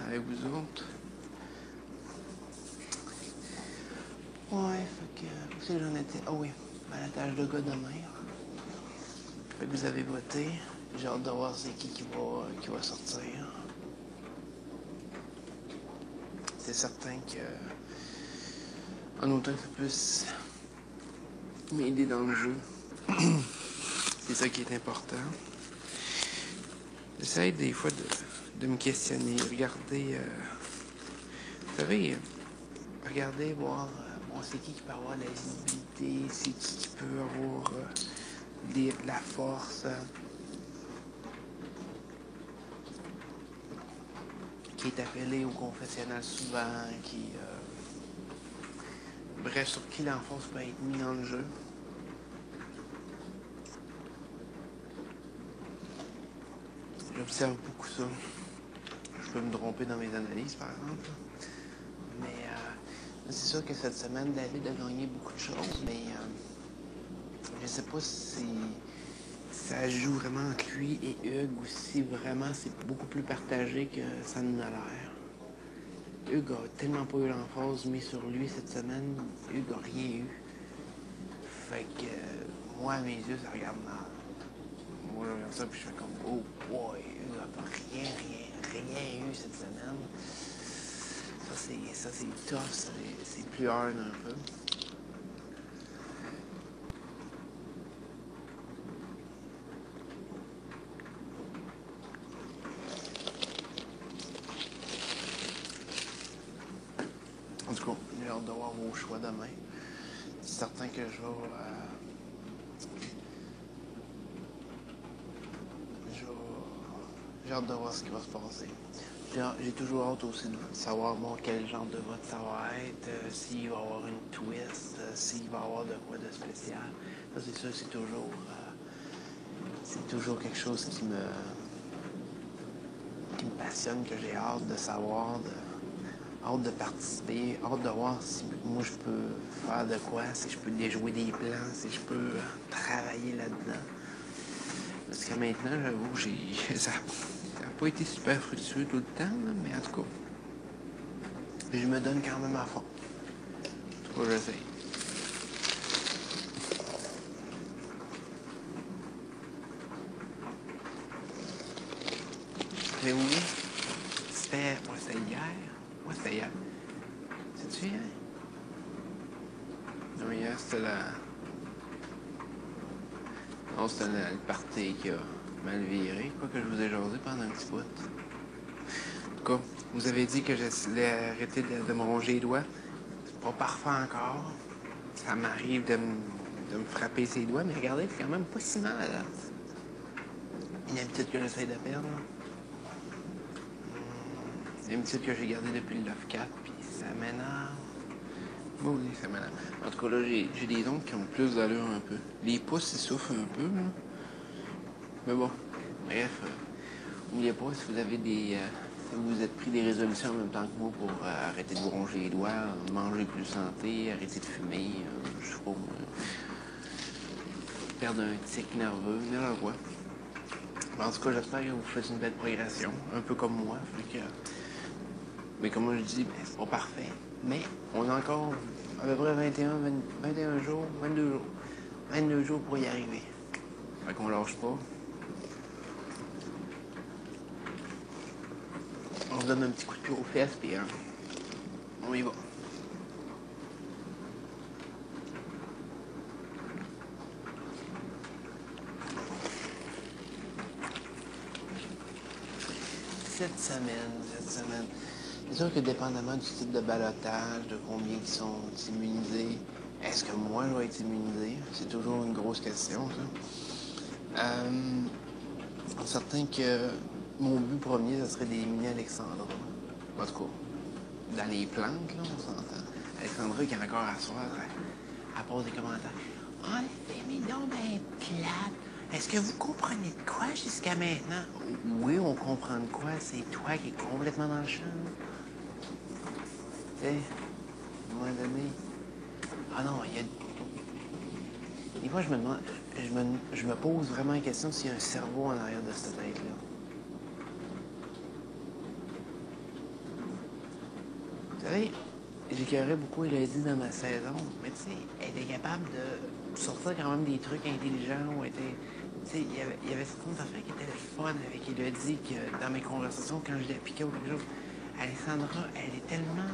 avec vous autres. Ouais, fait que... Où c'est que j'en étais? Ah oui, balotage de gars demain. Fait que vous avez voté. J'ai hâte de voir c'est qui va sortir. C'est certain que... En autant que ça puisse m'aider dans le jeu. C'est ça qui est important. J'essaie des fois de me questionner, regarder... vous savez, regarder, voir... bon, c'est qui peut avoir de la visibilité, c'est qui peut avoir de la force... qui est appelé au confessionnal souvent, qui... bref, sur qui l'enfance peut être mis dans le jeu. J'observe beaucoup ça. Je peux me tromper dans mes analyses, par exemple. Mais c'est sûr que cette semaine, David a gagné beaucoup de choses, mais je sais pas si ça joue vraiment entre lui et Hugues ou si vraiment c'est beaucoup plus partagé que ça nous a l'air. Hugues a tellement pas eu l'emphase mise sur lui cette semaine. Hugues a rien eu. Fait que moi, à mes yeux, ça regarde mal. Moi, je regarde ça puis je fais comme oh boy, Hugues a pas rien eu cette semaine. Ça c'est tough, c'est plus hard un peu. En tout cas, j'ai hâte de voir vos choix demain. C'est certain que j'ai hâte de voir ce qui va se passer. J'ai toujours hâte aussi de savoir bon, quel genre de vote ça va être, s'il va y avoir une twist, s'il va y avoir de quoi de spécial. Ça, c'est sûr, c'est toujours quelque chose qui me passionne, que j'ai hâte de savoir, hâte de participer, hâte de voir si moi je peux faire de quoi, si je peux déjouer des plans, si je peux travailler là-dedans. Parce que maintenant, j'avoue, ça n'a pas été super fructueux tout le temps, là, mais en tout cas, je me donne quand même à fond. En tout cas, j'essaie. Mais oui, c'était hier. Ouais, c'était hier. C'est-tu hier? Non, hier, c'était non, c'était le party qui a mal viré. Quoi que je vous ai jasé pendant un petit bout. En tout cas, vous avez dit que j'allais arrêter de me ronger les doigts. C'est pas parfait encore. Ça m'arrive de me frapper ses doigts, mais regardez, c'est quand même pas si mal. Là. Une habitude que j'essaie de perdre. C'est une habitude que j'ai gardée depuis le 9-4, puis ça m'énerve. Oui, ça m'énerve. En tout cas, là, j'ai des ongles qui ont plus d'allure un peu. Les pouces, ils souffrent un peu, là. Mais bon, bref, n'oubliez pas, si vous avez si vous vous êtes pris des résolutions en même temps que moi pour arrêter de vous ronger les doigts, manger plus santé, arrêter de fumer, je sais pas, perdre un tic nerveux, n'importe quoi. En tout cas, j'espère que vous faites une belle progression, un peu comme moi. Fait que, mais comme moi je dis, ben, c'est pas parfait. Mais on a encore à peu près 21 jours, 22 jours. 22 jours pour y arriver. Fait qu'on lâche pas. On se donne un petit coup de pied aux fesses, puis on y va. Cette semaine. C'est sûr que dépendamment du type de ballottage, de combien ils sont immunisés, est-ce que moi je vais être immunisé? C'est toujours une grosse question, ça. C'est certain que mon but premier, ce serait d'éliminer Alexandra. En tout cas, dans les plantes, là, on s'entend. Alexandra qui est encore à soir, elle pose des commentaires. Ah, mais non, ben plate. Est-ce que vous comprenez de quoi jusqu'à maintenant? Oui, on comprend de quoi. C'est toi qui es complètement dans le champ. Tu sais, à un moment donné. Ah non, il y a. Des fois, je me demande. Je me pose vraiment la question s'il y a un cerveau en arrière de cette tête-là. Vous savez, j'écœurais beaucoup Elodie dans ma saison, mais tu sais, elle était capable de sortir quand même des trucs intelligents. Ou était, tu sais, il y avait certaines affaires qui étaient le fun avec Elodie que dans mes conversations, quand je l'appliquais ou quelque chose. Alexandra, elle est tellement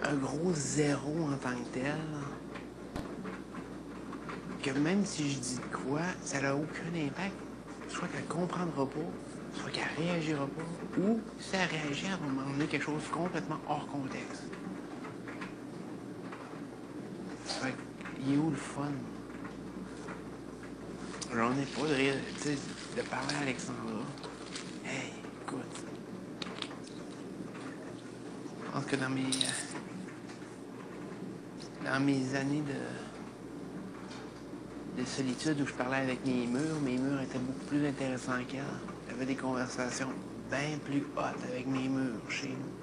un gros zéro en tant que tel que même si je dis de quoi, ça n'a aucun impact. Soit qu'elle comprendra pas, soit qu'elle réagira pas, ou si elle réagit, elle va m'emmener quelque chose complètement hors contexte. Fait que, il est où le fun? J'en ai pas de rire, tu sais, de parler à Alexandra. Hey, écoute. Je pense que dans mes années de solitude où je parlais avec mes murs étaient beaucoup plus intéressants qu'elle. J'avais des conversations bien plus hautes avec mes murs chez nous.